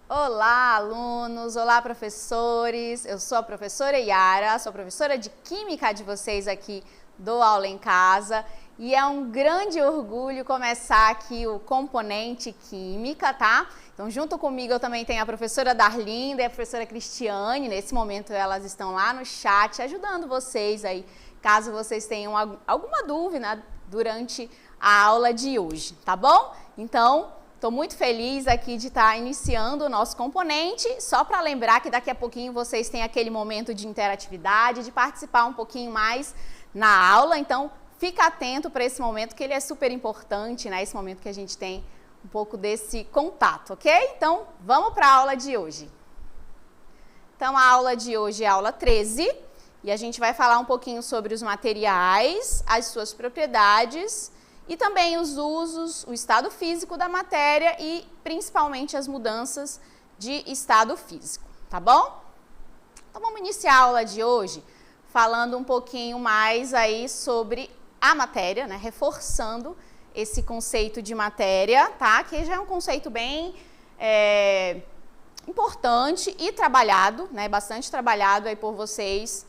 Olá, alunos! Olá, professores! Eu sou a professora Yara, sou professora de Química de vocês aqui do Aula em Casa e é um grande orgulho começar aqui o componente Química, tá? Então, junto comigo eu também tenho a professora Darlinda e a professora Cristiane. Nesse momento elas estão lá no chat ajudando vocês aí, caso vocês tenham alguma dúvida durante a aula de hoje, tá bom? Então, estou muito feliz aqui de estar iniciando o nosso componente, só para lembrar que daqui a pouquinho vocês têm aquele momento de interatividade, de participar um pouquinho mais na aula, então fica atento para esse momento que ele é super importante, né? Esse momento que a gente tem um pouco desse contato, ok? Então, vamos para a aula de hoje. Então, a aula de hoje é a aula 13 e a gente vai falar um pouquinho sobre os materiais, as suas propriedades e também os usos, o estado físico da matéria e principalmente as mudanças de estado físico, tá bom? Então vamos iniciar a aula de hoje falando um pouquinho mais aí sobre a matéria, né? Reforçando esse conceito de matéria, tá? Que já é um conceito bem importante e trabalhado, né? Bastante trabalhado aí por vocês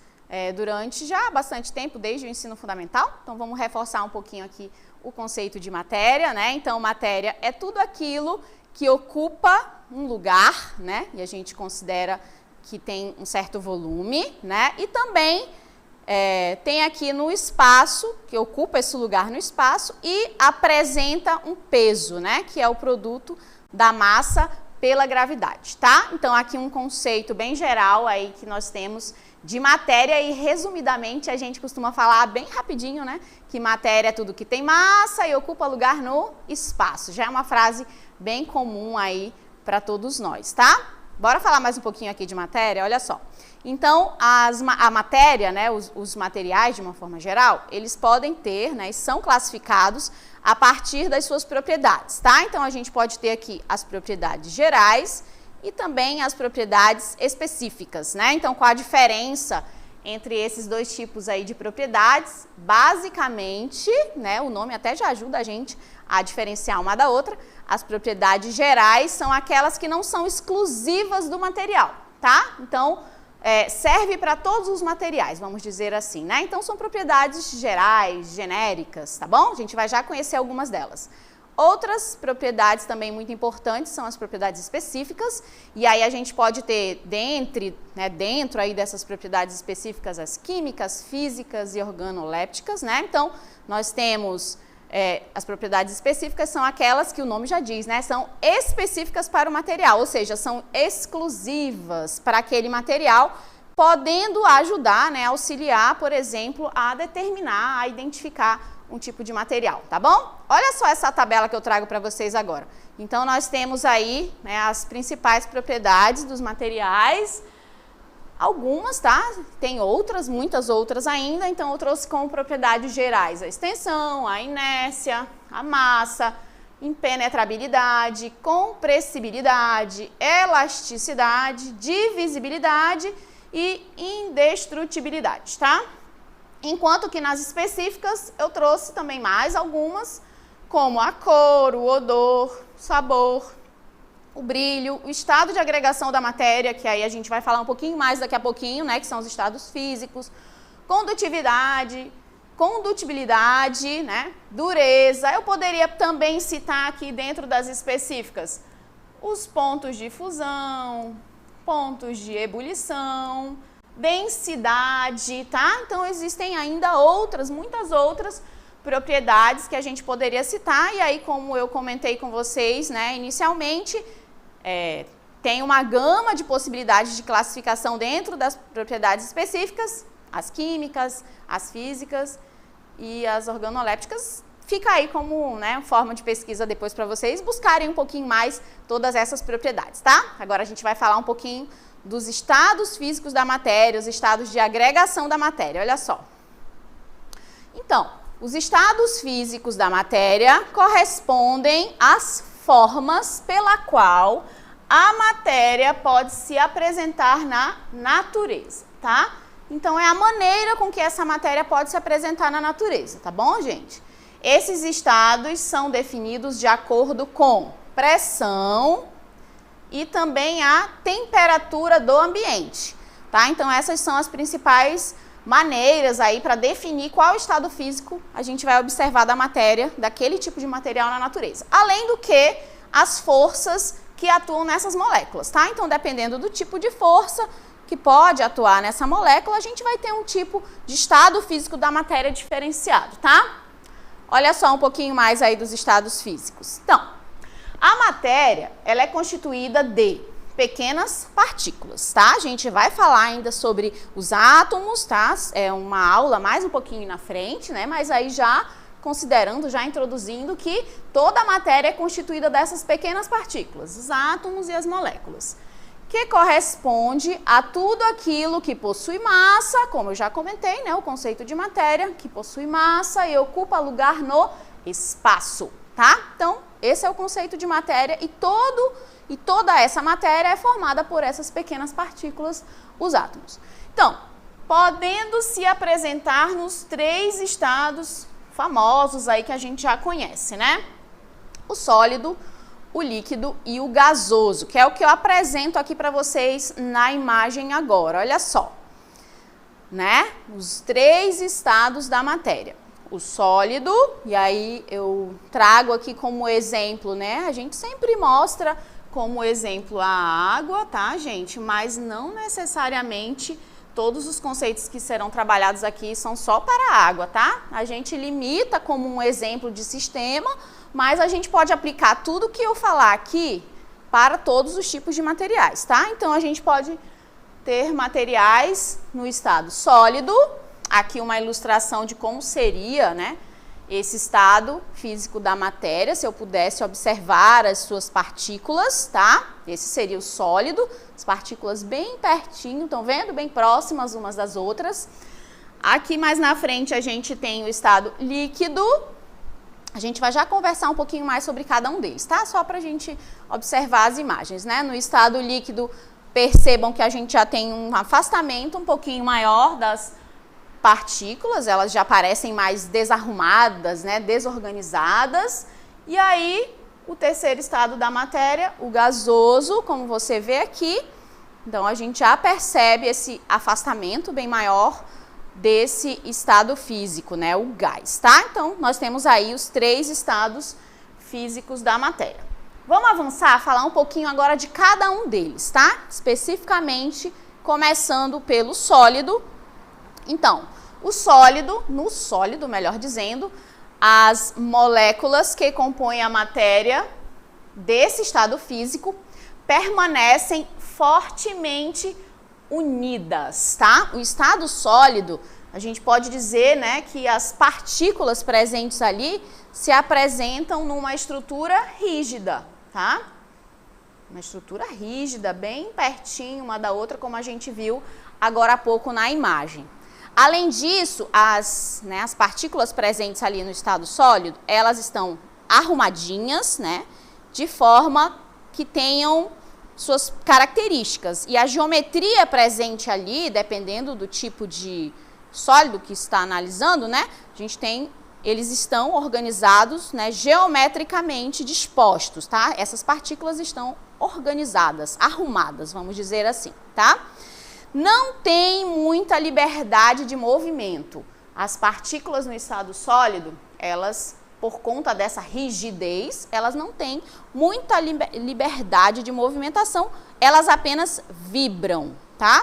durante já bastante tempo, desde o ensino fundamental. Então vamos reforçar um pouquinho aqui o conceito de matéria, né? Então, matéria é tudo aquilo que ocupa um lugar, né? E a gente considera que tem um certo volume, né? E também tem aqui no espaço, que ocupa esse lugar no espaço e apresenta um peso, né? Que é o produto da massa pela gravidade, tá? Então, aqui um conceito bem geral aí que nós temos de matéria e, resumidamente, a gente costuma falar bem rapidinho, né? Que matéria é tudo que tem massa e ocupa lugar no espaço. Já é uma frase bem comum aí para todos nós, tá? Bora falar mais um pouquinho aqui de matéria? Olha só. Então, a matéria, né? Os materiais, de uma forma geral, eles podem ter, né? E são classificados a partir das suas propriedades, tá? Então, a gente pode ter aqui as propriedades gerais e também as propriedades específicas, né? Então, qual a diferença entre esses dois tipos aí de propriedades? Basicamente, né, o nome até já ajuda a gente a diferenciar uma da outra. As propriedades gerais são aquelas que não são exclusivas do material, tá? Então, serve para todos os materiais, vamos dizer assim, né? Então, são propriedades gerais, genéricas, tá bom? A gente vai já conhecer algumas delas. Outras propriedades também muito importantes são as propriedades específicas, e aí a gente pode ter dentro aí dessas propriedades específicas as químicas, físicas e organolépticas, né? Então, nós temos as propriedades específicas são aquelas que o nome já diz, né? São específicas para o material, ou seja, são exclusivas para aquele material, podendo ajudar, né, auxiliar, por exemplo, a determinar, a identificar um tipo de material, tá bom? Olha só essa tabela que eu trago para vocês agora. Então, nós temos aí, né, as principais propriedades dos materiais, algumas, tá? Tem outras, muitas outras ainda, então eu trouxe como propriedades gerais a extensão, a inércia, a massa, impenetrabilidade, compressibilidade, elasticidade, divisibilidade e indestrutibilidade, tá? Enquanto que nas específicas eu trouxe também mais algumas, como a cor, o odor, o sabor, o brilho, o estado de agregação da matéria, que aí a gente vai falar um pouquinho mais daqui a pouquinho, né, que são os estados físicos, condutividade, condutibilidade, né, dureza. Eu poderia também citar aqui dentro das específicas os pontos de fusão, pontos de ebulição, densidade, tá? Então, existem ainda muitas outras propriedades que a gente poderia citar, e aí, como eu comentei com vocês, né, inicialmente, tem uma gama de possibilidades de classificação dentro das propriedades específicas, as químicas, as físicas e as organolépticas. Fica aí como, né, forma de pesquisa depois para vocês buscarem um pouquinho mais todas essas propriedades, tá? Agora a gente vai falar um pouquinho dos estados físicos da matéria, os estados de agregação da matéria, olha só. Então, os estados físicos da matéria correspondem às formas pela qual a matéria pode se apresentar na natureza, tá? Então, é a maneira com que essa matéria pode se apresentar na natureza, tá bom, gente? Esses estados são definidos de acordo com pressão, e também a temperatura do ambiente, tá? Então essas são as principais maneiras aí para definir qual estado físico a gente vai observar da matéria, daquele tipo de material na natureza. Além do que as forças que atuam nessas moléculas, tá? Então, dependendo do tipo de força que pode atuar nessa molécula, a gente vai ter um tipo de estado físico da matéria diferenciado, tá? Olha só um pouquinho mais aí dos estados físicos. Então, a matéria, ela é constituída de pequenas partículas, tá? A gente vai falar ainda sobre os átomos, tá? É uma aula mais um pouquinho na frente, né? Mas aí já considerando, já introduzindo que toda a matéria é constituída dessas pequenas partículas, os átomos e as moléculas, que corresponde a tudo aquilo que possui massa, como eu já comentei, né? O conceito de matéria, que possui massa e ocupa lugar no espaço, tá? Então, esse é o conceito de matéria e toda essa matéria é formada por essas pequenas partículas, os átomos. Então, podendo se apresentar nos 3 estados famosos aí que a gente já conhece, né? O sólido, o líquido e o gasoso, que é o que eu apresento aqui para vocês na imagem agora. Olha só, né? Os 3 estados da matéria. O sólido, e aí eu trago aqui como exemplo, né? A gente sempre mostra como exemplo a água, tá, gente? Mas não necessariamente todos os conceitos que serão trabalhados aqui são só para a água, tá? A gente limita como um exemplo de sistema, mas a gente pode aplicar tudo que eu falar aqui para todos os tipos de materiais, tá? Então, a gente pode ter materiais no estado sólido. Aqui uma ilustração de como seria, né, esse estado físico da matéria, se eu pudesse observar as suas partículas, tá? Esse seria o sólido, as partículas bem pertinho, estão vendo? Bem próximas umas das outras. Aqui mais na frente a gente tem o estado líquido. A gente vai já conversar um pouquinho mais sobre cada um deles, tá? Só para a gente observar as imagens, né? No estado líquido, percebam que a gente já tem um afastamento um pouquinho maior das partículas, elas já parecem mais desarrumadas, né, desorganizadas. E aí, o terceiro estado da matéria, o gasoso, como você vê aqui. Então, a gente já percebe esse afastamento bem maior desse estado físico, né, o gás, tá? Então, nós temos aí os 3 estados físicos da matéria. Vamos avançar, falar um pouquinho agora de cada um deles, tá? Especificamente, começando pelo sólido. Então, no sólido, melhor dizendo, as moléculas que compõem a matéria desse estado físico permanecem fortemente unidas, tá? O estado sólido, a gente pode dizer, né, que as partículas presentes ali se apresentam numa estrutura rígida, tá? Uma estrutura rígida, bem pertinho uma da outra, como a gente viu agora há pouco na imagem. Além disso, as partículas presentes ali no estado sólido, elas estão arrumadinhas, né, de forma que tenham suas características. E a geometria presente ali, dependendo do tipo de sólido que está analisando, né, eles estão organizados, né, geometricamente dispostos, tá? Essas partículas estão organizadas, arrumadas, vamos dizer assim, tá? Não tem muita liberdade de movimento. As partículas no estado sólido, elas, por conta dessa rigidez, elas não têm muita liberdade de movimentação, elas apenas vibram, tá?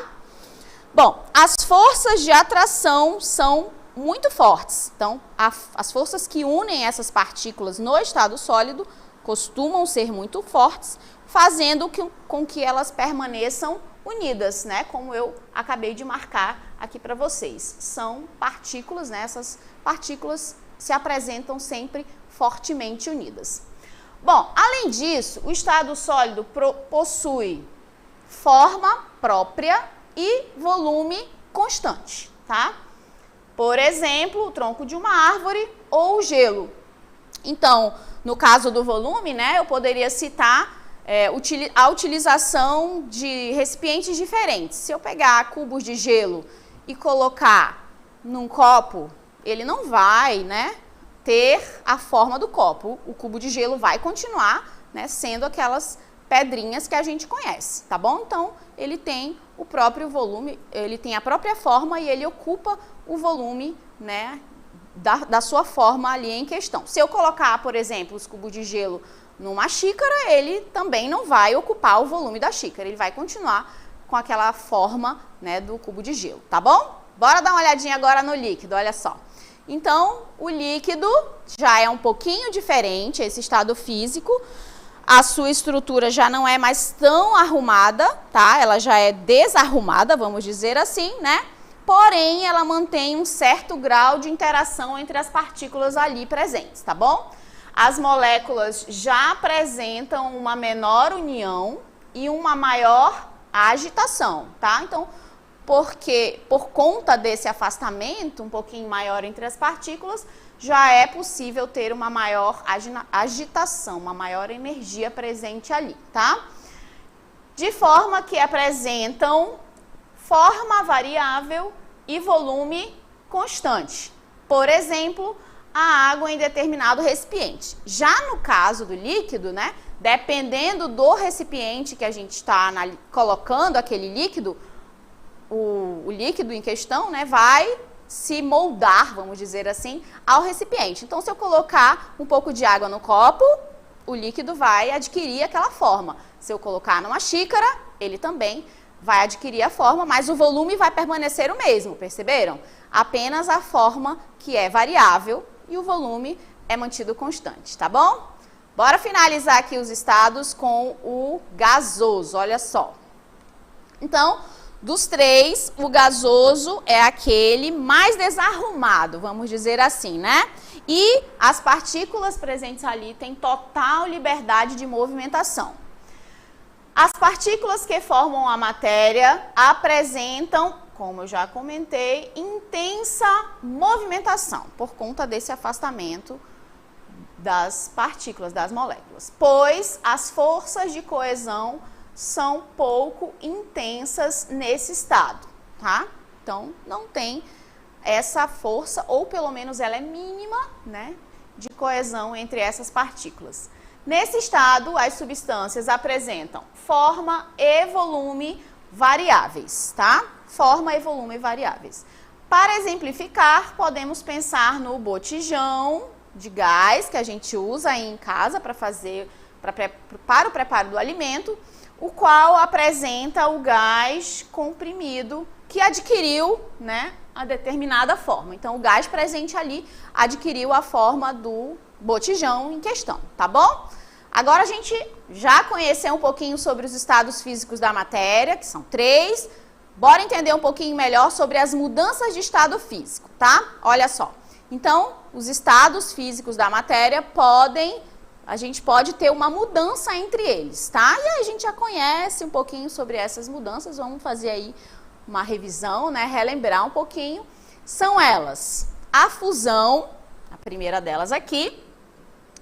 Bom, as forças de atração são muito fortes. Então, as forças que unem essas partículas no estado sólido costumam ser muito fortes, fazendo com que elas permaneçam unidas, né? Como eu acabei de marcar aqui para vocês. São partículas, né? Essas partículas se apresentam sempre fortemente unidas. Bom, além disso, o estado sólido possui forma própria e volume constante, tá? Por exemplo, o tronco de uma árvore ou o gelo. Então, no caso do volume, né? Eu poderia citar a utilização de recipientes diferentes. Se eu pegar cubos de gelo e colocar num copo, ele não vai, né, ter a forma do copo. O cubo de gelo vai continuar, né, sendo aquelas pedrinhas que a gente conhece, tá bom? Então, ele tem o próprio volume, ele tem a própria forma e ele ocupa o volume, né, da sua forma ali em questão. Se eu colocar, por exemplo, os cubos de gelo numa xícara, ele também não vai ocupar o volume da xícara, ele vai continuar com aquela forma, né, do cubo de gelo, tá bom? Bora dar uma olhadinha agora no líquido, olha só. Então, o líquido já é um pouquinho diferente, esse estado físico. A sua estrutura já não é mais tão arrumada, tá? Ela já é desarrumada, vamos dizer assim, né? Porém, ela mantém um certo grau de interação entre as partículas ali presentes, tá bom? As moléculas já apresentam uma menor união e uma maior agitação, tá? Então, por conta desse afastamento um pouquinho maior entre as partículas, já é possível ter uma maior agitação, uma maior energia presente ali, tá? De forma que apresentam forma variável e volume constante. Por exemplo, a água em determinado recipiente. Já no caso do líquido, né, dependendo do recipiente que a gente está colocando aquele líquido, o líquido em questão, né, vai se moldar, vamos dizer assim, ao recipiente. Então, se eu colocar um pouco de água no copo, o líquido vai adquirir aquela forma. Se eu colocar numa xícara, ele também vai adquirir a forma, mas o volume vai permanecer o mesmo, perceberam? Apenas a forma que é variável e o volume é mantido constante, tá bom? Bora finalizar aqui os estados com o gasoso, olha só. Então, dos três, o gasoso é aquele mais desarrumado, vamos dizer assim, né? E as partículas presentes ali têm total liberdade de movimentação. As partículas que formam a matéria apresentam, como eu já comentei, intensa movimentação por conta desse afastamento das partículas, das moléculas, pois as forças de coesão são pouco intensas nesse estado, tá? Então, não tem essa força, ou pelo menos ela é mínima, né, de coesão entre essas partículas. Nesse estado, as substâncias apresentam forma e volume variáveis, tá? Forma e volume variáveis. Para exemplificar, podemos pensar no botijão de gás que a gente usa aí em casa para o preparo do alimento, o qual apresenta o gás comprimido que adquiriu, né, a determinada forma. Então, o gás presente ali adquiriu a forma do botijão em questão, tá bom? Agora a gente já conheceu um pouquinho sobre os estados físicos da matéria, que são 3. Bora entender um pouquinho melhor sobre as mudanças de estado físico, tá? Olha só. Então, os estados físicos da matéria a gente pode ter uma mudança entre eles, tá? E aí a gente já conhece um pouquinho sobre essas mudanças, vamos fazer aí uma revisão, né? Relembrar um pouquinho. São elas: a fusão, a primeira delas aqui,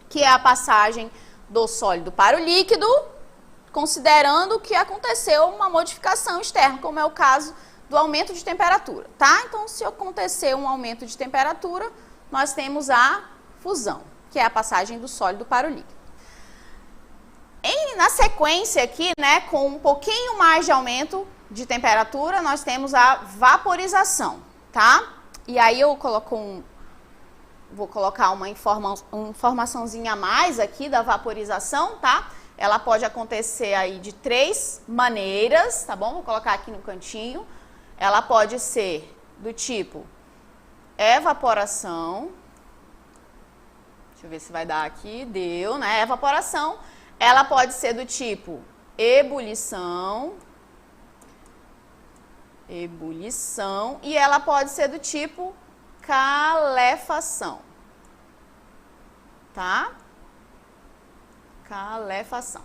que é a passagem do sólido para o líquido, considerando que aconteceu uma modificação externa, como é o caso do aumento de temperatura, tá? Então, se acontecer um aumento de temperatura, nós temos a fusão, que é a passagem do sólido para o líquido. Na sequência aqui, né, com um pouquinho mais de aumento de temperatura, nós temos a vaporização, tá? E aí eu vou colocar uma informaçãozinha a mais aqui da vaporização, tá? Ela pode acontecer aí de 3 maneiras, tá bom? Vou colocar aqui no cantinho. Ela pode ser do tipo evaporação. Deixa eu ver se vai dar aqui. Deu, né? Evaporação. Ela pode ser do tipo ebulição. Ebulição. E ela pode ser do tipo calefação. Tá? Calefação.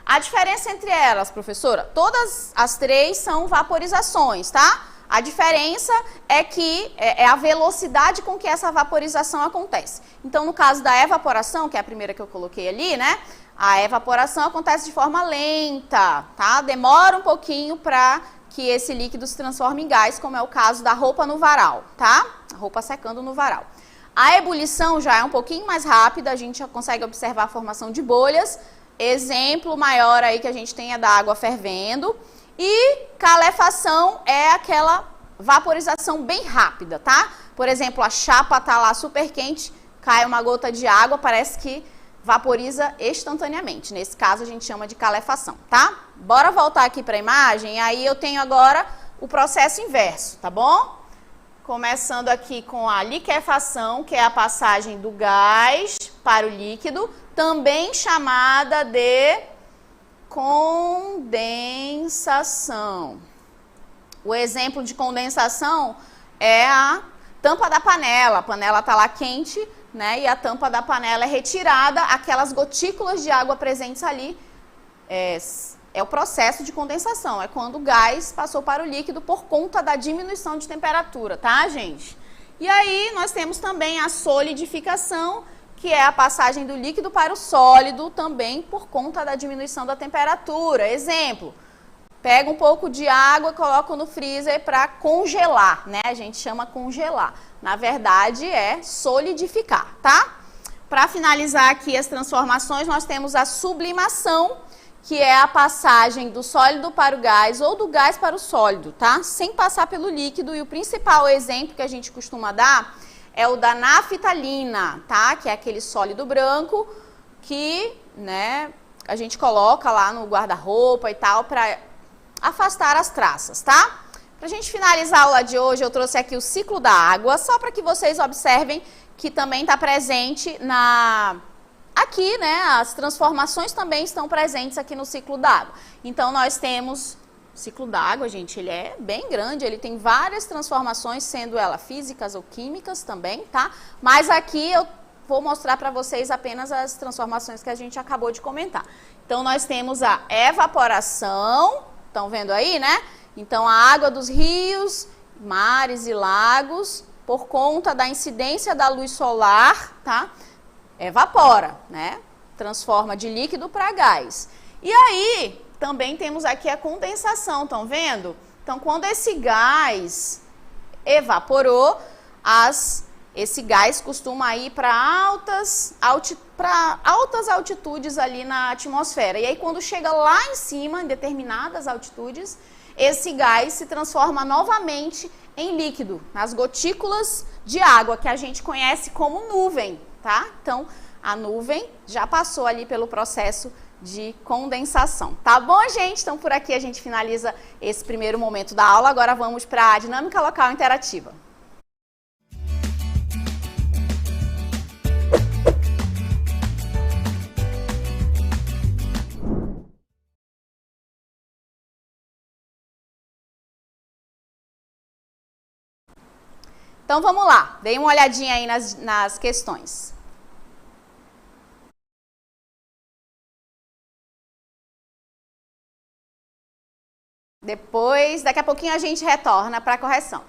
A diferença entre elas, professora, todas as 3 são vaporizações, tá? A diferença é que é a velocidade com que essa vaporização acontece. Então, no caso da evaporação, que é a primeira que eu coloquei ali, né? A evaporação acontece de forma lenta, tá? Demora um pouquinho para que esse líquido se transforme em gás, como é o caso da roupa no varal, tá? A roupa secando no varal. A ebulição já é um pouquinho mais rápida, a gente já consegue observar a formação de bolhas exemplo maior aí que a gente tem é da água fervendo. E calefação é aquela vaporização bem rápida, tá? Por exemplo, a chapa tá lá super quente, cai uma gota de água, parece que vaporiza instantaneamente. Nesse caso, a gente chama de calefação, tá? Bora voltar aqui para a imagem, aí eu tenho agora o processo inverso, tá bom? Começando aqui com a liquefação, que é a passagem do gás para o líquido, também chamada de condensação. O exemplo de condensação é a tampa da panela. A panela está lá quente, né? E a tampa da panela é retirada, aquelas gotículas de água presentes ali é o processo de condensação. É quando o gás passou para o líquido por conta da diminuição de temperatura, tá, gente? E aí nós temos também a solidificação, que é a passagem do líquido para o sólido, também por conta da diminuição da temperatura. Exemplo, pega um pouco de água, coloca no freezer para congelar, né? A gente chama congelar. Na verdade, é solidificar, tá? Para finalizar aqui as transformações, nós temos a sublimação, que é a passagem do sólido para o gás ou do gás para o sólido, tá? Sem passar pelo líquido. E o principal exemplo que a gente costuma dar é o da naftalina, tá? Que é aquele sólido branco que, né, a gente coloca lá no guarda-roupa e tal para afastar as traças, tá? Pra gente finalizar a aula de hoje, eu trouxe aqui o ciclo da água, só para que vocês observem que também está presente aqui, né? As transformações também estão presentes aqui no ciclo da água. Então, nós temos o ciclo da água, gente, ele é bem grande, ele tem várias transformações, sendo elas físicas ou químicas também, tá? Mas aqui eu vou mostrar para vocês apenas as transformações que a gente acabou de comentar. Então, nós temos a evaporação, estão vendo aí, né? Então, a água dos rios, mares e lagos, por conta da incidência da luz solar, tá? Evapora, né? Transforma de líquido para gás. E aí, também temos aqui a condensação, estão vendo? Então, quando esse gás evaporou, esse gás costuma ir para altas altitudes ali na atmosfera. E aí, quando chega lá em cima, em determinadas altitudes, esse gás se transforma novamente em líquido, nas gotículas de água, que a gente conhece como nuvem, tá? Então, a nuvem já passou ali pelo processo de condensação. Tá bom, gente? Então, por aqui a gente finaliza esse primeiro momento da aula. Agora vamos para a dinâmica local interativa. Então, vamos lá. Dei uma olhadinha aí nas questões. Depois, daqui a pouquinho a gente retorna para a correção.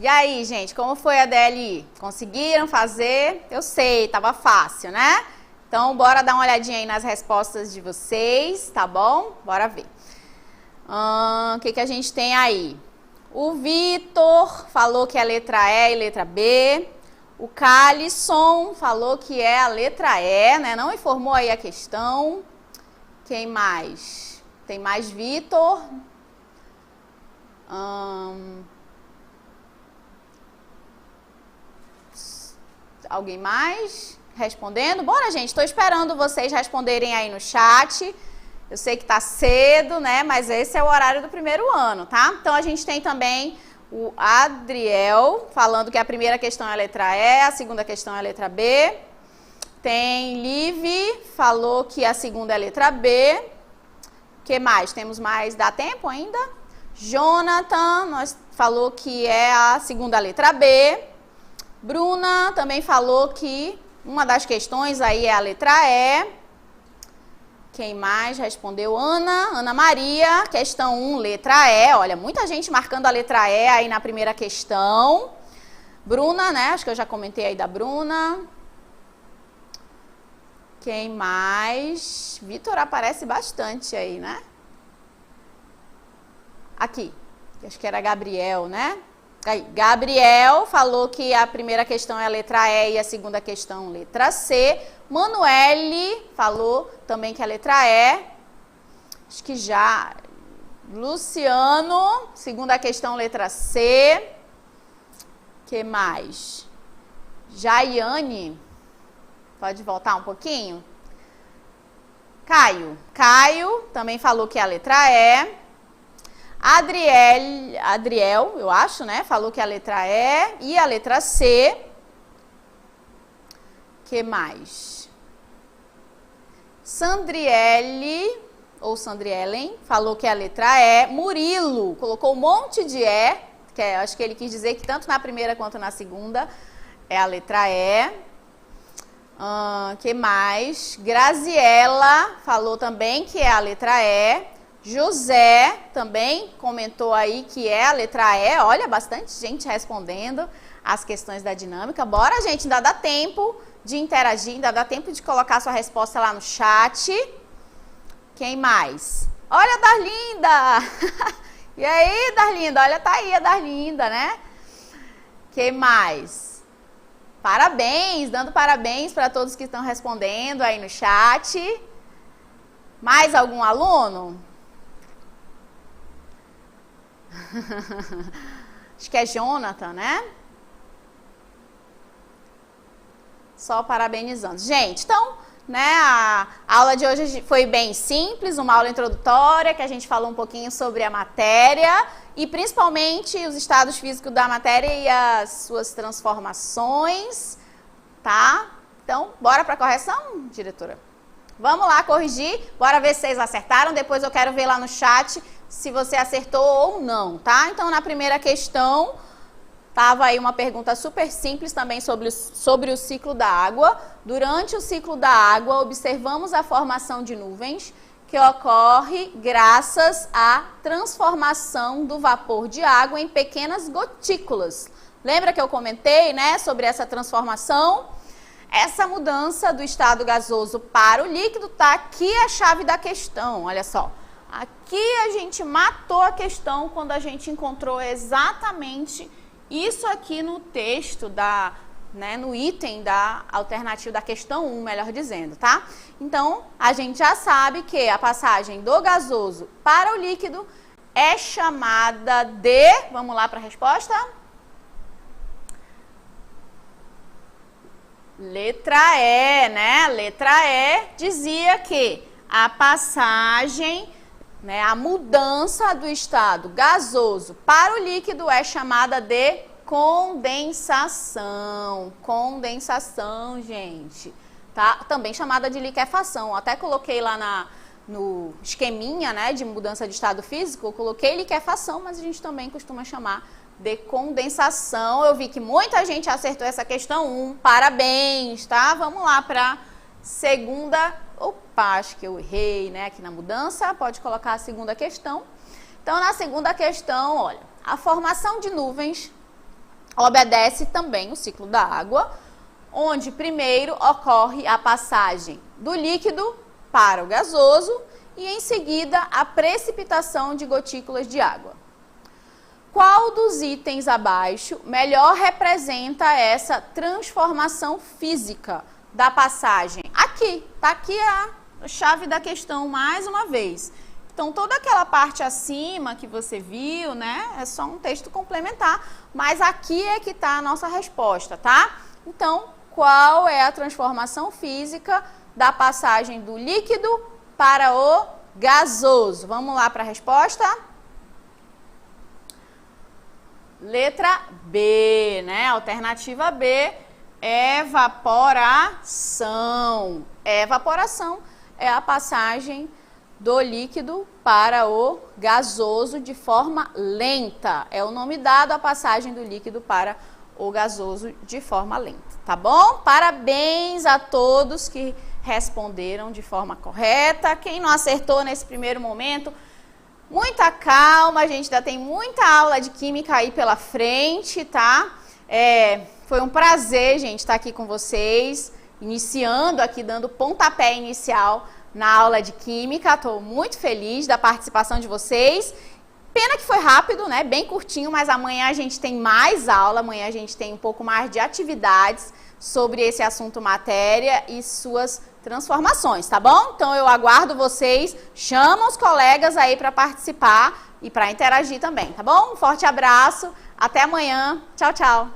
E aí, gente, como foi a DLI? Conseguiram fazer? Eu sei, tava fácil, né? Então, bora dar uma olhadinha aí nas respostas de vocês, tá bom? Bora ver. O que a gente tem aí? O Vitor falou que é a letra E e letra B. O Calisson falou que é a letra E, né? Não informou aí a questão. Quem mais? Tem mais Vitor. Alguém mais respondendo? Bora, gente, estou esperando vocês responderem aí no chat. Eu sei que tá cedo, né? Mas esse é o horário do primeiro ano, tá? Então, a gente tem também o Adriel falando que a primeira questão é a letra E, a segunda questão é a letra B. Tem Liv, falou que a segunda é a letra B. O que mais? Temos mais? Dá tempo ainda? Jonathan falou que é a segunda letra B. Bruna também falou que uma das questões aí é a letra E. Quem mais respondeu? Ana Maria, questão 1, letra E. Olha, muita gente marcando a letra E aí na primeira questão. Bruna, né? Acho que eu já comentei aí da Bruna. Quem mais? Vitor aparece bastante aí, né? Aqui. Acho que era Gabriel, né? Aí, Gabriel falou que a primeira questão é a letra E e a segunda questão letra C. Manuele falou também que a letra E. Acho que já. Luciano, segunda questão letra C. Que mais? Jaiane, pode voltar um pouquinho? Caio também falou que é a letra E. Adriel, eu acho, né? Falou que a letra E e a letra C. Que mais? Sandriele, ou Sandrielen, falou que a letra E. Murilo colocou um monte de E, que acho que ele quis dizer que tanto na primeira quanto na segunda é a letra E. Que mais? Graziela falou também que é a letra E. José também comentou aí que é a letra E. Olha, bastante gente respondendo as questões da dinâmica. Bora, gente, ainda dá tempo de interagir, ainda dá tempo de colocar sua resposta lá no chat. Quem mais? Olha a Darlinda! E aí, Darlinda? Olha, tá aí a Darlinda, né? Quem mais? Parabéns, dando parabéns para todos que estão respondendo aí no chat. Mais algum aluno? Acho que é Jonathan, né? Só parabenizando. Gente, então, né, a aula de hoje foi bem simples, uma aula introdutória, que a gente falou um pouquinho sobre a matéria e principalmente os estados físicos da matéria e as suas transformações, tá? Então, bora para a correção, diretora? Vamos lá corrigir, bora ver se vocês acertaram, depois eu quero ver lá no chat se você acertou ou não, tá? Então, na primeira questão, tava aí uma pergunta super simples também sobre o ciclo da água. Durante o ciclo da água, observamos a formação de nuvens que ocorre graças à transformação do vapor de água em pequenas gotículas. Lembra que eu comentei, né, sobre essa transformação? Essa mudança do estado gasoso para o líquido tá aqui a chave da questão, olha só. Aqui a gente matou a questão quando a gente encontrou exatamente isso aqui no texto, no item da alternativa da questão 1, melhor dizendo, tá? Então, a gente já sabe que a passagem do gasoso para o líquido é chamada de... Vamos lá para a resposta? Letra E, né? Letra E dizia que a passagem... a mudança do estado gasoso para o líquido é chamada de condensação. Condensação, gente. Tá? Também chamada de liquefação. Até coloquei lá no esqueminha, né, de mudança de estado físico, eu coloquei liquefação, mas a gente também costuma chamar de condensação. Eu vi que muita gente acertou essa questão 1. Parabéns, tá? Vamos lá para segunda. Opa, acho que eu errei, né, aqui na mudança. Pode colocar a segunda questão. Então, na segunda questão, olha, a formação de nuvens obedece também o ciclo da água, onde primeiro ocorre a passagem do líquido para o gasoso e em seguida a precipitação de gotículas de água. Qual dos itens abaixo melhor representa essa transformação física da passagem? Aqui, tá aqui a chave da questão mais uma vez. Então, toda aquela parte acima que você viu, né, é só um texto complementar, mas aqui é que está a nossa resposta, tá? Então, qual é a transformação física da passagem do líquido para o gasoso? Vamos lá para a resposta? Letra B, né? Alternativa B, evaporação. Evaporação é a passagem do líquido para o gasoso de forma lenta. É o nome dado à passagem do líquido para o gasoso de forma lenta, tá bom? Parabéns a todos que responderam de forma correta. Quem não acertou nesse primeiro momento, muita calma, a gente ainda tem muita aula de química aí pela frente, tá? Foi um prazer, gente, estar aqui com vocês, iniciando aqui, dando pontapé inicial na aula de química. Estou muito feliz da participação de vocês. Pena que foi rápido, né? Bem curtinho, mas amanhã a gente tem mais aula, amanhã a gente tem um pouco mais de atividades sobre esse assunto matéria e suas transformações, tá bom? Então eu aguardo vocês, chama os colegas aí para participar e para interagir também, tá bom? Um forte abraço, até amanhã, tchau, tchau!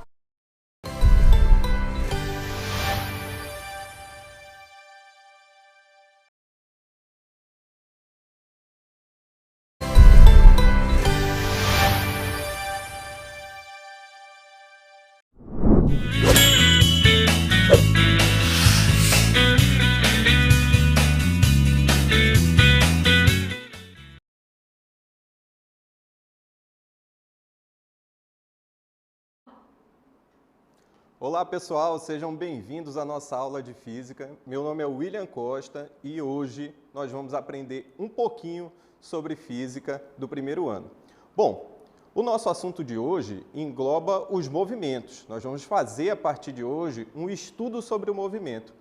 Olá pessoal, sejam bem-vindos à nossa aula de Física. Meu nome é William Costa e hoje nós vamos aprender um pouquinho sobre Física do primeiro ano. Bom, o nosso assunto de hoje engloba os movimentos. Nós vamos fazer a partir de hoje um estudo sobre o movimento.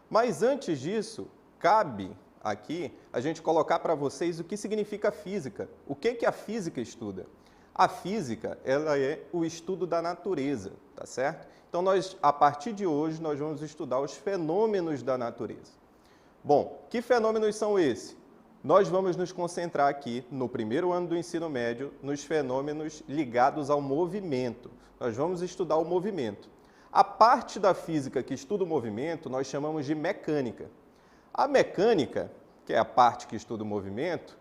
Mas antes disso, cabe aqui a gente colocar para vocês o que significa Física. O que a Física estuda? A Física, ela é o estudo da natureza, tá certo? Então, a partir de hoje, nós vamos estudar os fenômenos da natureza. Bom, que fenômenos são esses? Nós vamos nos concentrar aqui, no primeiro ano do ensino médio, nos fenômenos ligados ao movimento. Nós vamos estudar o movimento. A parte da física que estuda o movimento, nós chamamos de mecânica. A mecânica, que é a parte que estuda o movimento,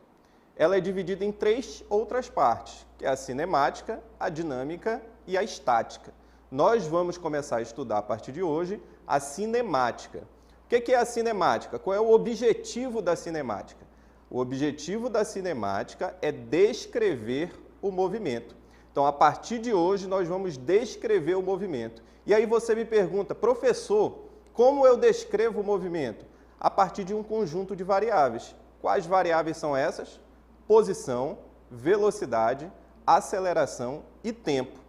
ela é dividida em 3 outras partes, que é a cinemática, a dinâmica e a estática. Nós vamos começar a estudar a partir de hoje a cinemática. O que é a cinemática? Qual é o objetivo da cinemática? O objetivo da cinemática é descrever o movimento. Então, a partir de hoje, nós vamos descrever o movimento. E aí você me pergunta, professor, como eu descrevo o movimento? A partir de um conjunto de variáveis. Quais variáveis são essas? Posição, velocidade, aceleração e tempo.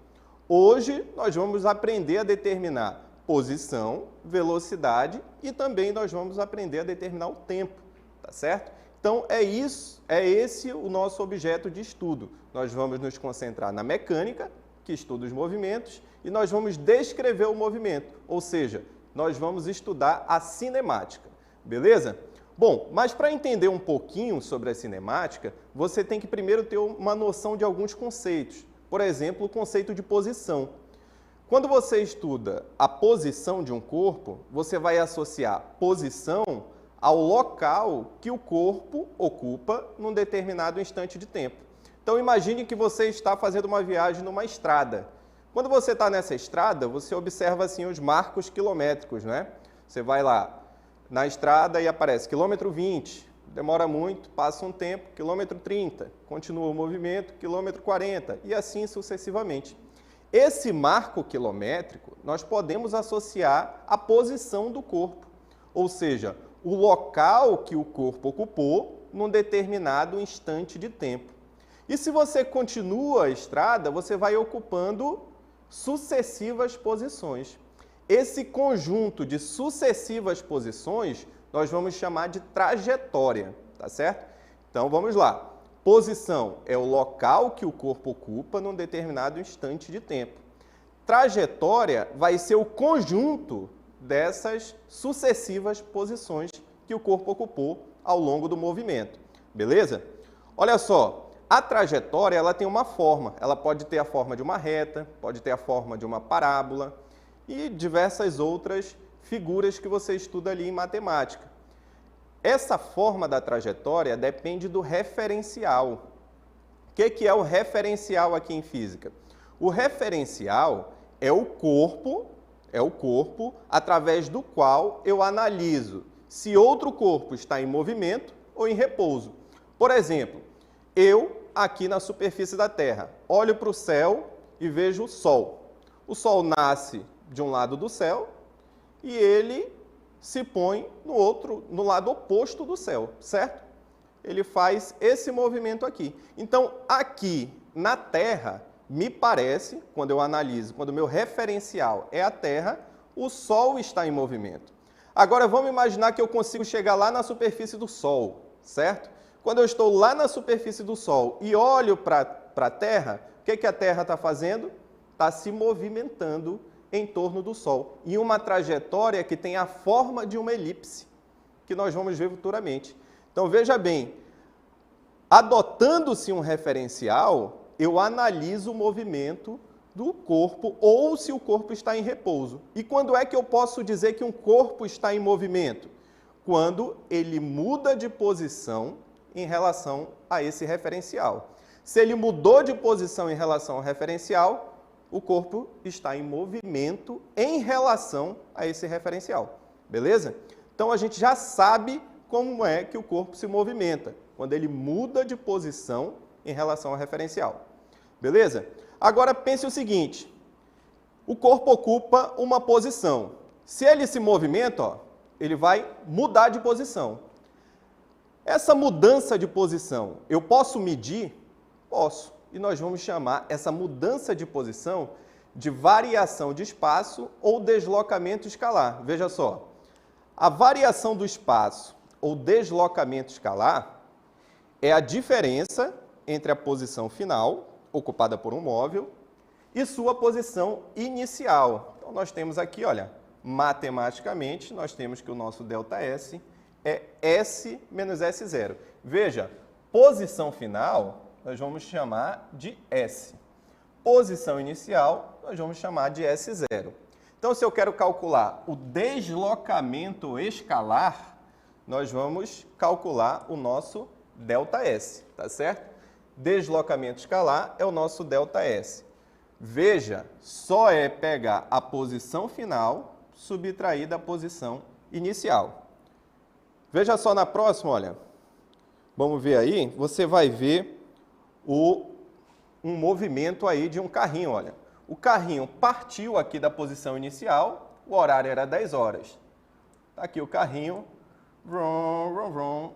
Hoje, nós vamos aprender a determinar posição, velocidade e também nós vamos aprender a determinar o tempo, tá certo? Então, é esse o nosso objeto de estudo. Nós vamos nos concentrar na mecânica, que estuda os movimentos, e nós vamos descrever o movimento, ou seja, nós vamos estudar a cinemática, beleza? Bom, mas para entender um pouquinho sobre a cinemática, você tem que primeiro ter uma noção de alguns conceitos. Por exemplo, o conceito de posição. Quando você estuda a posição de um corpo, você vai associar posição ao local que o corpo ocupa num determinado instante de tempo. Então, imagine que você está fazendo uma viagem numa estrada. Quando você está nessa estrada, você observa assim os marcos quilométricos, né? Você vai lá na estrada e aparece quilômetro 20, demora muito, passa um tempo, quilômetro 30, continua o movimento, quilômetro 40 e assim sucessivamente. Esse marco quilométrico nós podemos associar à posição do corpo, ou seja, o local que o corpo ocupou num determinado instante de tempo. E se você continua a estrada, você vai ocupando sucessivas posições. Esse conjunto de sucessivas posições nós vamos chamar de trajetória, tá certo? Então vamos lá. Posição é o local que o corpo ocupa num determinado instante de tempo. Trajetória vai ser o conjunto dessas sucessivas posições que o corpo ocupou ao longo do movimento. Beleza? Olha só, a trajetória ela tem uma forma. Ela pode ter a forma de uma reta, pode ter a forma de uma parábola e diversas outras figuras que você estuda ali em matemática. Essa forma da trajetória depende do referencial. O que é o referencial aqui em física? O referencial é o corpo através do qual eu analiso se outro corpo está em movimento ou em repouso. Por exemplo, eu aqui na superfície da Terra olho para o céu e vejo o Sol. O Sol nasce de um lado do céu e ele se põe no lado oposto do céu, certo? Ele faz esse movimento aqui. Então, aqui na Terra, me parece, quando eu analiso, quando o meu referencial é a Terra, o Sol está em movimento. Agora, vamos imaginar que eu consigo chegar lá na superfície do Sol, certo? Quando eu estou lá na superfície do Sol e olho para a Terra, o que a Terra está fazendo? Está se movimentando em torno do Sol, em uma trajetória que tem a forma de uma elipse, que nós vamos ver futuramente. Então, veja bem, adotando-se um referencial, eu analiso o movimento do corpo ou se o corpo está em repouso. E quando é que eu posso dizer que um corpo está em movimento? Quando ele muda de posição em relação a esse referencial. Se ele mudou de posição em relação ao referencial, o corpo está em movimento em relação a esse referencial. Beleza? Então, a gente já sabe como é que o corpo se movimenta, quando ele muda de posição em relação ao referencial. Beleza? Agora, pense o seguinte. O corpo ocupa uma posição. Se ele se movimenta, ele vai mudar de posição. Essa mudança de posição, eu posso medir? Posso. E nós vamos chamar essa mudança de posição de variação de espaço ou deslocamento escalar. Veja só, a variação do espaço ou deslocamento escalar é a diferença entre a posição final, ocupada por um móvel, e sua posição inicial. Então, nós temos aqui, olha, matematicamente, nós temos que o nosso ΔS é S menos S0. Veja, posição final nós vamos chamar de S. Posição inicial, nós vamos chamar de S0. Então, se eu quero calcular o deslocamento escalar, nós vamos calcular o nosso ΔS, tá certo? Deslocamento escalar é o nosso ΔS. Veja, só é pegar a posição final subtraída da posição inicial. Veja só na próxima, olha. Vamos ver aí, você vai ver um movimento aí de um carrinho, olha. O carrinho partiu aqui da posição inicial, o horário era 10 horas. Tá aqui o carrinho,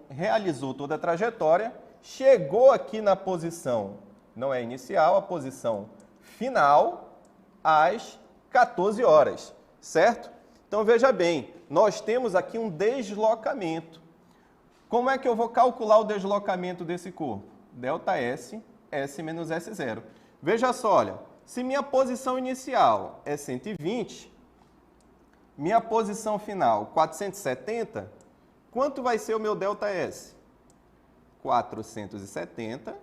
realizou toda a trajetória, chegou aqui na posição, não é inicial, a posição final, às 14 horas, certo? Então, veja bem, nós temos aqui um deslocamento. Como é que eu vou calcular o deslocamento desse corpo? ΔS, S menos S0. Veja só, olha, se minha posição inicial é 120, minha posição final 470, quanto vai ser o meu ΔS? 470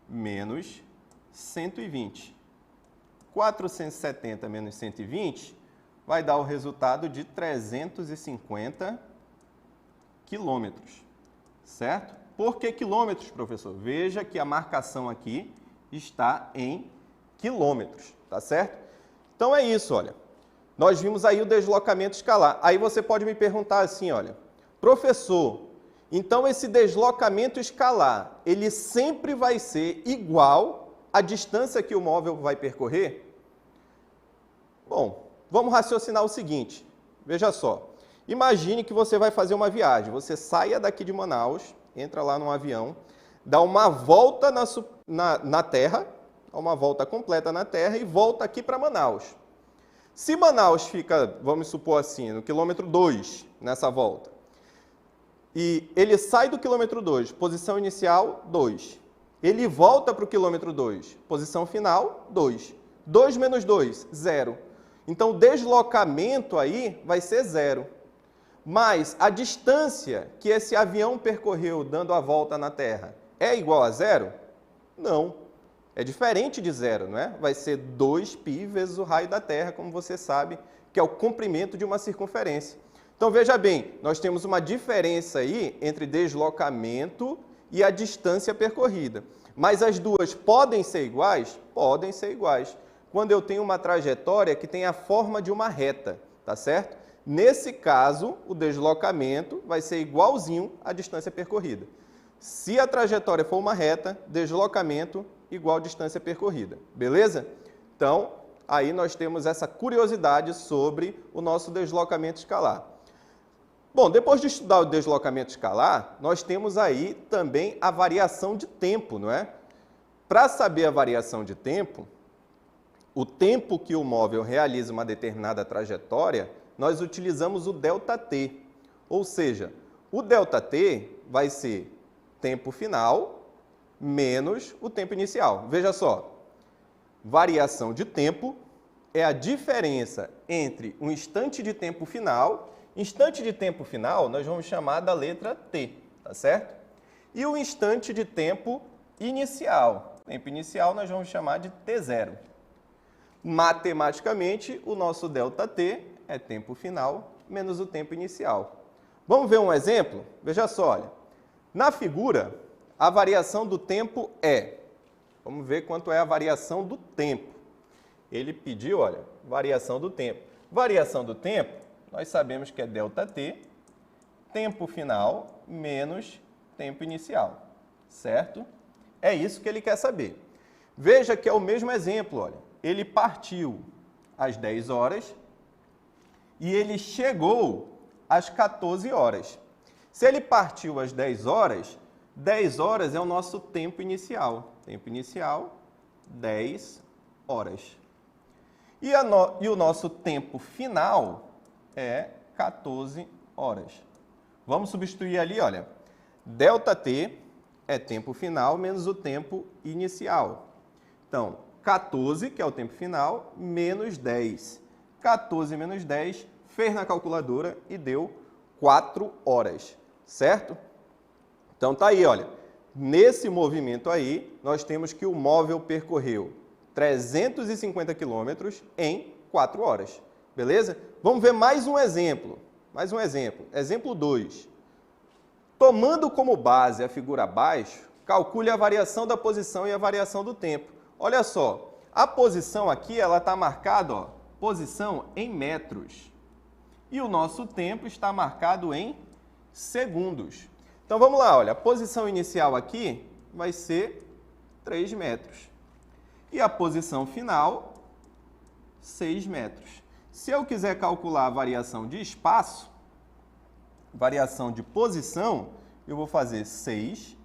menos 120. 470 menos 120 vai dar o resultado de 350 quilômetros, certo? Por que quilômetros, professor? Veja que a marcação aqui está em quilômetros, tá certo? Então é isso, olha. Nós vimos aí o deslocamento escalar. Aí você pode me perguntar assim, olha, professor, então esse deslocamento escalar, ele sempre vai ser igual à distância que o móvel vai percorrer? Bom, vamos raciocinar o seguinte, veja só. Imagine que você vai fazer uma viagem, você saia daqui de Manaus, entra lá num avião, dá uma volta na Terra, uma volta completa na Terra e volta aqui para Manaus. Se Manaus fica, vamos supor assim, no quilômetro 2, nessa volta, e ele sai do quilômetro 2, posição inicial, 2. Ele volta para o quilômetro 2, posição final, 2. 2 menos 2, 0. Então, o deslocamento aí vai ser 0. Mas a distância que esse avião percorreu dando a volta na Terra é igual a 0? Não. É diferente de 0, não é? Vai ser 2π vezes o raio da Terra, como você sabe, que é o comprimento de uma circunferência. Então, veja bem, nós temos uma diferença aí entre deslocamento e a distância percorrida. Mas as duas podem ser iguais? Podem ser iguais. Quando eu tenho uma trajetória que tem a forma de uma reta, tá certo? Nesse caso, o deslocamento vai ser igualzinho à distância percorrida. Se a trajetória for uma reta, deslocamento igual distância percorrida. Beleza? Então, aí nós temos essa curiosidade sobre o nosso deslocamento escalar. Bom, depois de estudar o deslocamento escalar, nós temos aí também a variação de tempo, não é? Para saber a variação de tempo, o tempo que o móvel realiza uma determinada trajetória, nós utilizamos o ΔT. Ou seja, o ΔT vai ser tempo final menos o tempo inicial. Veja só, variação de tempo é a diferença entre um instante de tempo final. Instante de tempo final nós vamos chamar da letra T, tá certo? E o instante de tempo inicial. Tempo inicial nós vamos chamar de T0. Matematicamente, o nosso ΔT é tempo final menos o tempo inicial. Vamos ver um exemplo? Veja só, olha. Na figura, a variação do tempo é... Vamos ver quanto é a variação do tempo. Ele pediu, olha, variação do tempo. Variação do tempo, nós sabemos que é ΔT, tempo final menos tempo inicial, certo? É isso que ele quer saber. Veja que é o mesmo exemplo, olha. Ele partiu às 10 horas e ele chegou às 14 horas. Se ele partiu às 10 horas é o nosso tempo inicial. Tempo inicial, 10 horas. E o nosso tempo final é 14 horas. Vamos substituir ali, olha. ΔT é tempo final menos o tempo inicial. Então, 14, que é o tempo final, menos 10. 14 menos 10, fez na calculadora e deu 4 horas, certo? Então, tá aí, olha. Nesse movimento aí, nós temos que o móvel percorreu 350 quilômetros em 4 horas, beleza? Vamos ver mais um exemplo. Mais um exemplo. Exemplo 2. Tomando como base a figura abaixo, calcule a variação da posição e a variação do tempo. Olha só, a posição aqui ela está marcada, ó, posição em metros. E o nosso tempo está marcado em segundos. Então vamos lá, olha, a posição inicial aqui vai ser 3 metros. E a posição final, 6 metros. Se eu quiser calcular a variação de espaço, variação de posição, eu vou fazer 6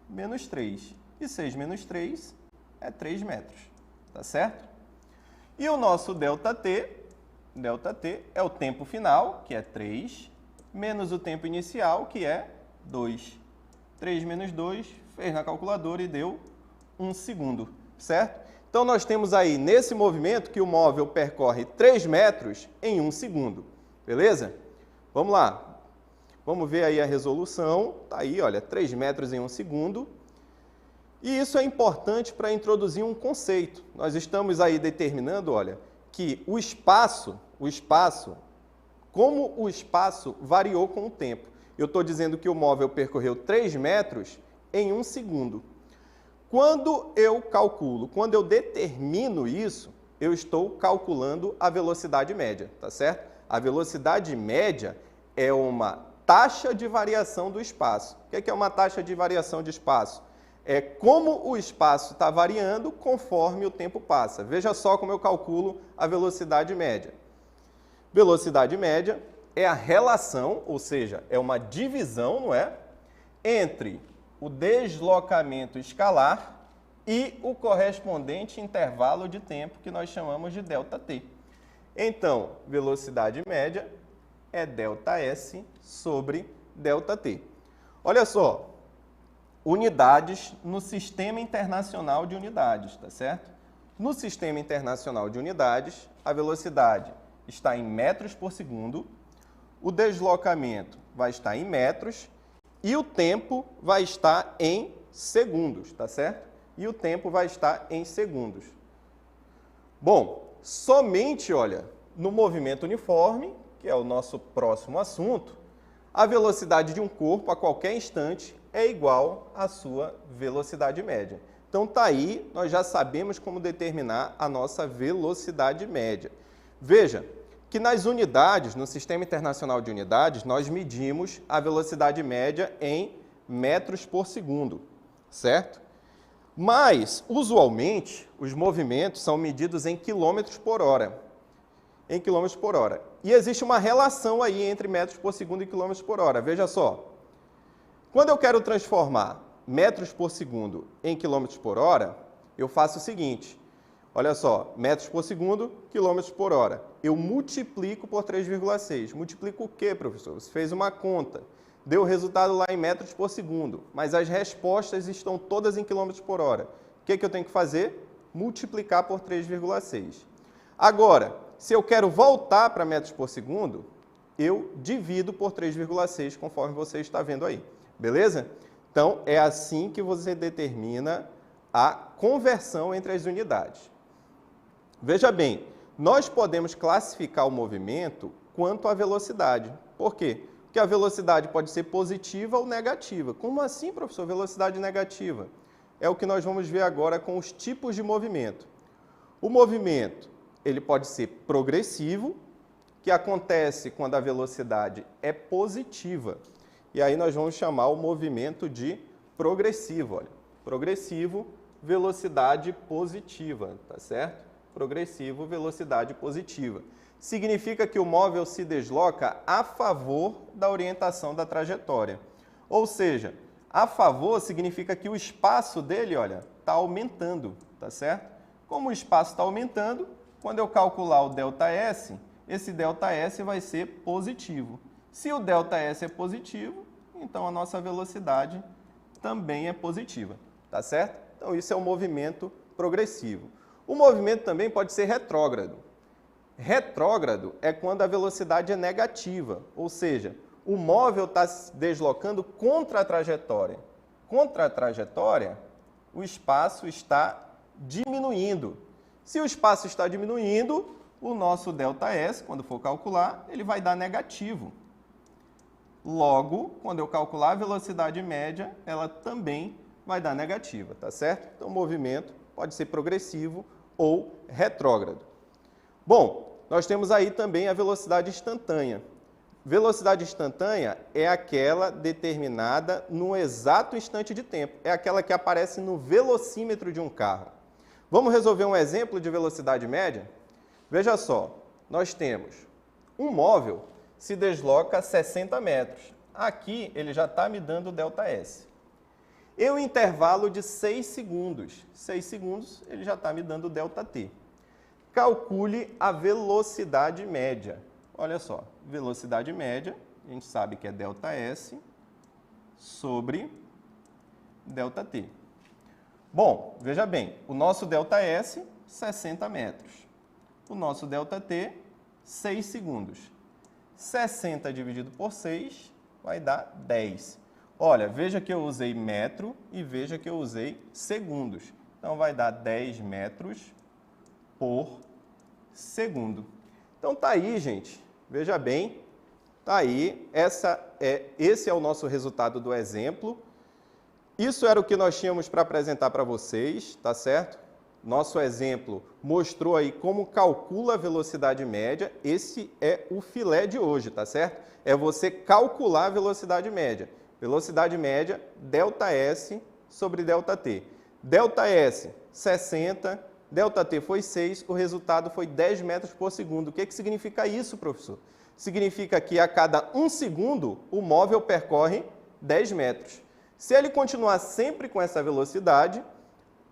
menos 3. E 6 menos 3 é 3 metros, tá certo? E o nosso ΔT é o tempo final, que é 3, menos o tempo inicial, que é 2. 3 menos 2, fez na calculadora e deu 1 segundo, certo? Então, nós temos aí, nesse movimento, que o móvel percorre 3 metros em 1 segundo, beleza? Vamos lá. Vamos ver aí a resolução. Tá aí, olha, 3 metros em 1 segundo. E isso é importante para introduzir um conceito. Nós estamos aí determinando, olha, que o espaço, como o espaço variou com o tempo. Eu estou dizendo que o móvel percorreu 3 metros em 1 segundo. Quando eu calculo, quando eu determino isso, eu estou calculando a velocidade média, tá certo? A velocidade média é uma taxa de variação do espaço. O que é uma taxa de variação de espaço? É como o espaço está variando conforme o tempo passa. Veja só como eu calculo a velocidade média. Velocidade média é a relação, ou seja, é uma divisão, não é? Entre o deslocamento escalar e o correspondente intervalo de tempo que nós chamamos de ΔT. Então, velocidade média é ΔS sobre ΔT. Olha só, unidades no Sistema Internacional de Unidades, tá certo? No Sistema Internacional de Unidades, a velocidade está em metros por segundo, o deslocamento vai estar em metros e o tempo vai estar em segundos, tá certo? E o tempo vai estar em segundos. Bom, somente, olha, no movimento uniforme, que é o nosso próximo assunto, a velocidade de um corpo a qualquer instante é igual à sua velocidade média. Então, tá aí, nós já sabemos como determinar a nossa velocidade média. Veja que nas unidades, no Sistema Internacional de Unidades, nós medimos a velocidade média em metros por segundo, certo? Mas, usualmente, os movimentos são medidos em quilômetros por hora. Em quilômetros por hora. E existe uma relação aí entre metros por segundo e quilômetros por hora. Veja só. Quando eu quero transformar metros por segundo em quilômetros por hora, eu faço o seguinte. Olha só, metros por segundo, quilômetros por hora. Eu multiplico por 3,6. Multiplico o quê, professor? Você fez uma conta. Deu o resultado lá em metros por segundo, mas as respostas estão todas em quilômetros por hora. O que eu tenho que fazer? Multiplicar por 3,6. Agora, se eu quero voltar para metros por segundo, eu divido por 3,6, conforme você está vendo aí. Beleza? Então, é assim que você determina a conversão entre as unidades. Veja bem, nós podemos classificar o movimento quanto à velocidade. Por quê? Porque a velocidade pode ser positiva ou negativa. Como assim, professor, velocidade negativa? É o que nós vamos ver agora com os tipos de movimento. O movimento, ele pode ser progressivo, que acontece quando a velocidade é positiva. E aí nós vamos chamar o movimento de progressivo. Olha, progressivo, velocidade positiva, tá certo? Progressivo, velocidade positiva. Significa que o móvel se desloca a favor da orientação da trajetória. Ou seja, a favor significa que o espaço dele, olha, está aumentando, tá certo? Como o espaço está aumentando, quando eu calcular o ΔS, esse ΔS vai ser positivo. Se o ΔS é positivo, então a nossa velocidade também é positiva, tá certo? Então isso é um movimento progressivo. O movimento também pode ser retrógrado. Retrógrado é quando a velocidade é negativa, ou seja, o móvel está se deslocando contra a trajetória. Contra a trajetória, o espaço está diminuindo. Se o espaço está diminuindo, o nosso ΔS, quando for calcular, ele vai dar negativo. Logo, quando eu calcular a velocidade média, ela também vai dar negativa, tá certo? Então, o movimento pode ser progressivo ou retrógrado. Bom, nós temos aí também a velocidade instantânea. Velocidade instantânea é aquela determinada no exato instante de tempo. É aquela que aparece no velocímetro de um carro. Vamos resolver um exemplo de velocidade média? Veja só, nós temos um móvel se desloca 60 metros. Aqui ele já está me dando ΔS. Em um intervalo de 6 segundos. 6 segundos ele já está me dando ΔT. Calcule a velocidade média. Olha só, velocidade média, a gente sabe que é ΔS sobre ΔT. Bom, veja bem, o nosso ΔS, 60 metros. O nosso ΔT, 6 segundos. 60 dividido por 6 vai dar 10. Olha, veja que eu usei metro e veja que eu usei segundos. Então, vai dar 10 metros por segundo. Então, tá aí, gente. Veja bem, tá aí. Esse é o nosso resultado do exemplo. Isso era o que nós tínhamos para apresentar para vocês, tá certo? Nosso exemplo mostrou aí como calcula a velocidade média. Esse é o filé de hoje, tá certo? É você calcular a velocidade média. Velocidade média, ΔS sobre ΔT. ΔS, 60, ΔT foi 6, o resultado foi 10 metros por segundo. O que significa isso, professor? Significa que a cada 1 segundo o móvel percorre 10 metros. Se ele continuar sempre com essa velocidade,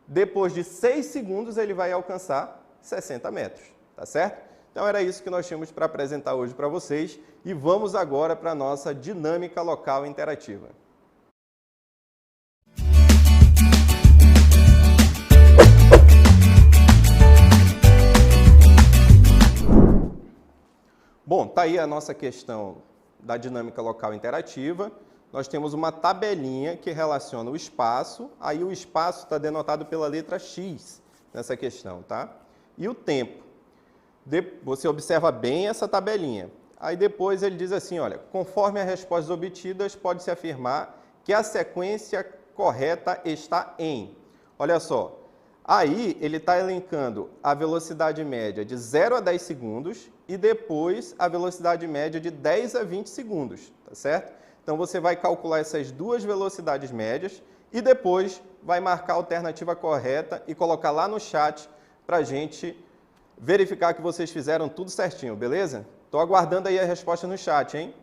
depois de 6 segundos ele vai alcançar 60 metros, tá certo? Então era isso que nós tínhamos para apresentar hoje para vocês e vamos agora para a nossa dinâmica local interativa. Bom, tá aí a nossa questão da dinâmica local interativa. Nós temos uma tabelinha que relaciona o espaço, aí o espaço está denotado pela letra X nessa questão, tá? E o tempo. Você observa bem essa tabelinha. Aí depois ele diz assim, olha, conforme as respostas obtidas, pode-se afirmar que a sequência correta está em. Olha só, aí ele está elencando a velocidade média de 0 a 10 segundos e depois a velocidade média de 10 a 20 segundos, tá certo? Então você vai calcular essas duas velocidades médias e depois vai marcar a alternativa correta e colocar lá no chat para a gente verificar que vocês fizeram tudo certinho, beleza? Estou aguardando aí a resposta no chat, hein?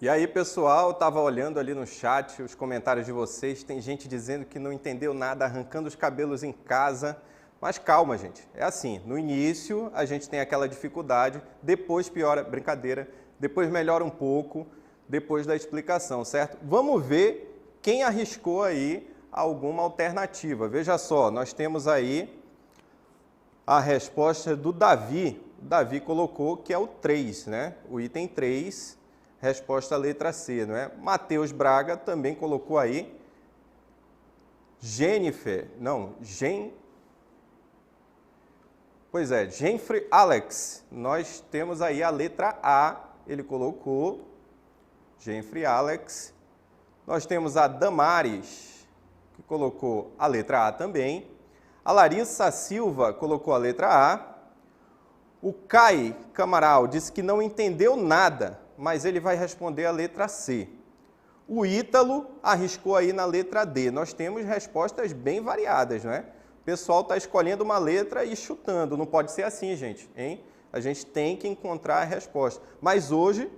E aí, pessoal, estava olhando ali no chat os comentários de vocês, tem gente dizendo que não entendeu nada, arrancando os cabelos em casa, mas calma, gente, é assim, no início a gente tem aquela dificuldade, depois piora, brincadeira, depois melhora um pouco, depois da explicação, certo? Vamos ver quem arriscou aí alguma alternativa. Veja só, nós temos aí a resposta do Davi. O Davi colocou que é o 3, né? O item 3, resposta letra C, não é? Matheus Braga também colocou aí. Genfrey Alex. Nós temos aí a letra A, ele colocou. Genfrey Alex. Nós temos a Damares, que colocou a letra A também. A Larissa Silva colocou a letra A. O Kai Camaral disse que não entendeu nada, mas ele vai responder a letra C. O Ítalo arriscou aí na letra D. Nós temos respostas bem variadas, não é? O pessoal está escolhendo uma letra e chutando. Não pode ser assim, gente, hein? A gente tem que encontrar a resposta. Mas hoje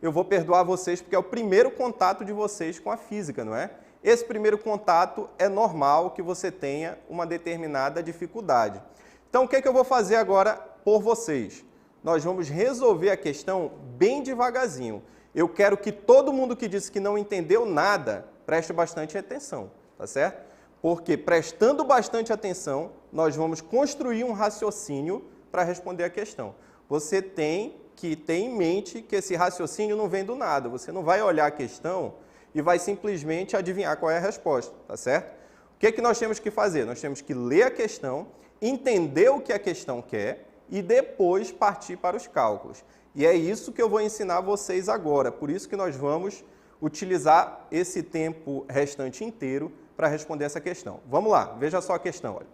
eu vou perdoar vocês porque é o primeiro contato de vocês com a física, não é? Esse primeiro contato é normal que você tenha uma determinada dificuldade. Então, o que é que eu vou fazer agora por vocês? Nós vamos resolver a questão bem devagarzinho. Eu quero que todo mundo que disse que não entendeu nada, preste bastante atenção, tá certo? Porque prestando bastante atenção, nós vamos construir um raciocínio para responder a questão. Você tem que ter em mente que esse raciocínio não vem do nada. Você não vai olhar a questão e vai simplesmente adivinhar qual é a resposta, tá certo? O que é que nós temos que fazer? Nós temos que ler a questão, entender o que a questão quer e depois partir para os cálculos. E é isso que eu vou ensinar vocês agora. Por isso que nós vamos utilizar esse tempo restante inteiro para responder essa questão. Vamos lá, veja só a questão. Olha.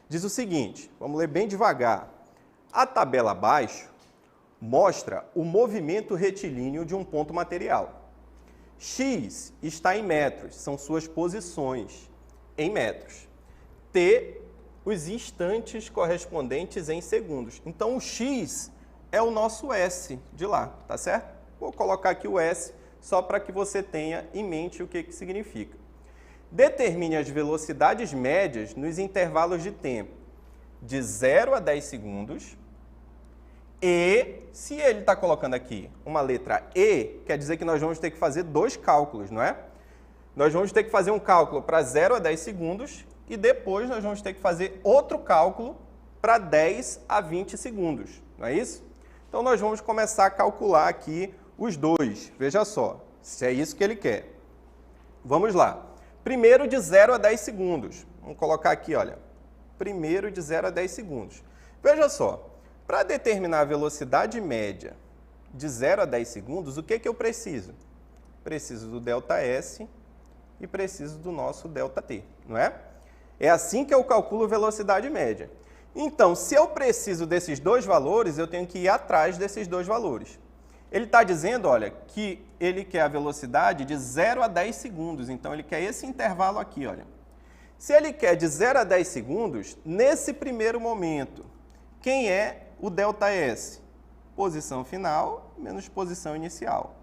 Diz o seguinte, vamos ler bem devagar. A tabela abaixo mostra o movimento retilíneo de um ponto material. X está em metros, são suas posições em metros. T, os instantes correspondentes em segundos. Então, o X é o nosso S de lá, tá certo? Vou colocar aqui o S só para que você tenha em mente o que significa. Determine as velocidades médias nos intervalos de tempo de 0 a 10 segundos e, se ele está colocando aqui uma letra E, quer dizer que nós vamos ter que fazer dois cálculos, não é? Nós vamos ter que fazer um cálculo para 0 a 10 segundos e depois nós vamos ter que fazer outro cálculo para 10 a 20 segundos, não é isso? Então, nós vamos começar a calcular aqui os dois. Veja só, se é isso que ele quer. Vamos lá. Primeiro de 0 a 10 segundos. Vamos colocar aqui, olha. Primeiro de 0 a 10 segundos. Veja só, para determinar a velocidade média de 0 a 10 segundos, o que eu preciso? Preciso do ΔS e preciso do nosso ΔT, não é? É assim que eu calculo velocidade média. Então, se eu preciso desses dois valores, eu tenho que ir atrás desses dois valores. Ele está dizendo, olha, que ele quer a velocidade de 0 a 10 segundos. Então, ele quer esse intervalo aqui, olha. Se ele quer de 0 a 10 segundos, nesse primeiro momento, quem é o ΔS? Posição final menos posição inicial.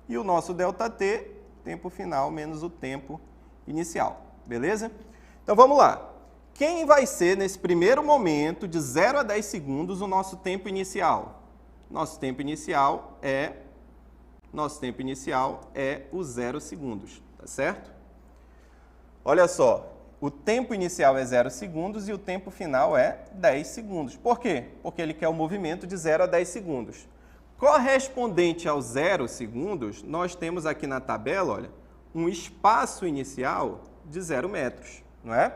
E o nosso ΔT, tempo final menos o tempo inicial. Beleza? Então, vamos lá. Quem vai ser, nesse primeiro momento, de 0 a 10 segundos, o nosso tempo inicial? Nosso tempo inicial é o 0 segundos, tá certo? Olha só, o tempo inicial é 0 segundos e o tempo final é 10 segundos. Por quê? Porque ele quer o movimento de 0 a 10 segundos. Correspondente aos 0 segundos, nós temos aqui na tabela, olha, um espaço inicial de 0 metros, não é?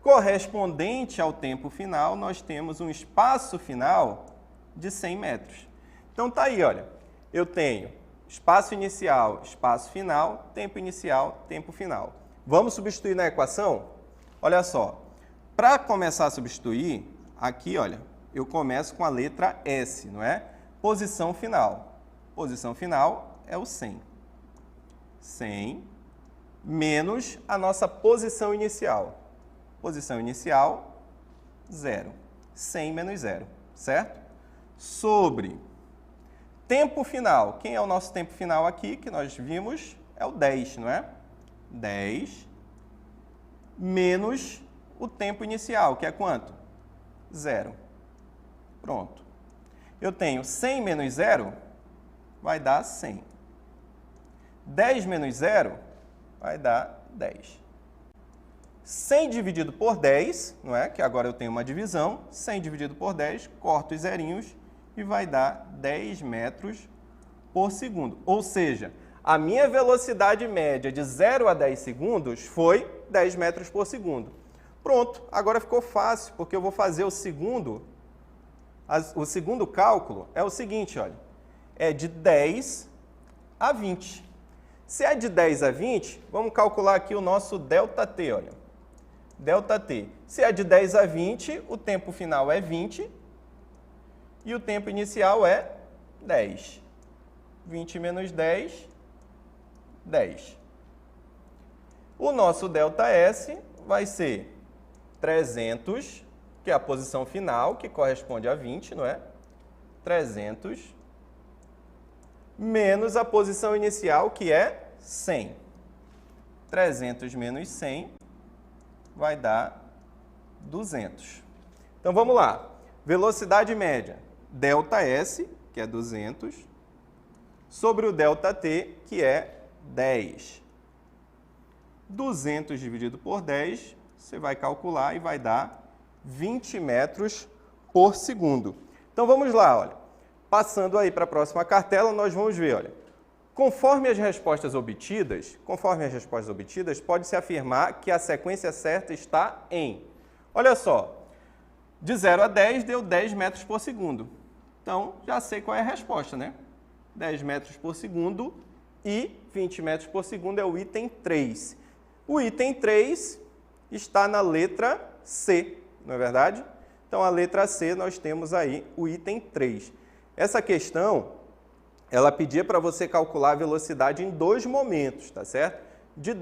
Correspondente ao tempo final, nós temos um espaço final de 100 metros. Então, tá aí, olha, eu tenho espaço inicial, espaço final, tempo inicial, tempo final. Vamos substituir na equação? Olha só, Para começar a substituir, aqui, olha, eu começo com a letra S, não é? Posição final. Posição final é o 100. 100 menos a nossa posição inicial. Posição inicial, 0. 100 menos 0, certo? Sobre tempo final. Quem é o nosso tempo final aqui, que nós vimos? É o 10, não é? 10 menos o tempo inicial, que é quanto? 0. Pronto. Eu tenho 100 menos 0, vai dar 100. 10 menos 0 vai dar 10. 100 dividido por 10, não é? Que agora eu tenho uma divisão. 100 dividido por 10, corto os zerinhos e vai dar 10 metros por segundo. Ou seja, a minha velocidade média de 0 a 10 segundos foi 10 metros por segundo. Pronto, agora ficou fácil, porque eu vou fazer o segundo cálculo é o seguinte, olha, é de 10 a 20. Se é de 10 a 20, vamos calcular aqui o nosso ΔT, olha. ΔT. Se é de 10 a 20, o tempo final é 20 e o tempo inicial é 10. 20 menos 10, 10. O nosso ΔS vai ser 300, que é a posição final, que corresponde a 20, não é? 300 menos a posição inicial, que é 100. 300 menos 100 vai dar 200. Então, vamos lá. Velocidade média, ΔS, que é 200, sobre o ΔT, que é 10. 200 dividido por 10, você vai calcular e vai dar 20 metros por segundo. Então, vamos lá, olha. Passando aí para a próxima cartela, nós vamos ver, olha. Conforme as respostas obtidas, pode-se afirmar que a sequência certa está em... Olha só, de 0 a 10 deu 10 metros por segundo. Então, já sei qual é a resposta, né? 10 metros por segundo e 20 metros por segundo é o item 3. O item 3 está na letra C, não é verdade? Então, a letra C, nós temos aí o item 3. Essa questão, ela pedia para você calcular a velocidade em 2 momentos, tá certo? De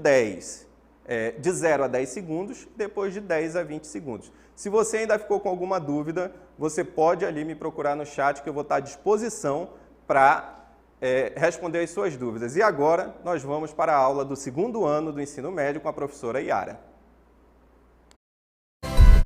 0 a 10 segundos, depois de 10 a 20 segundos. Se você ainda ficou com alguma dúvida, você pode ali me procurar no chat, que eu vou estar à disposição para responder as suas dúvidas. E agora, nós vamos para a aula do 2º ano do ensino médio com a professora Yara.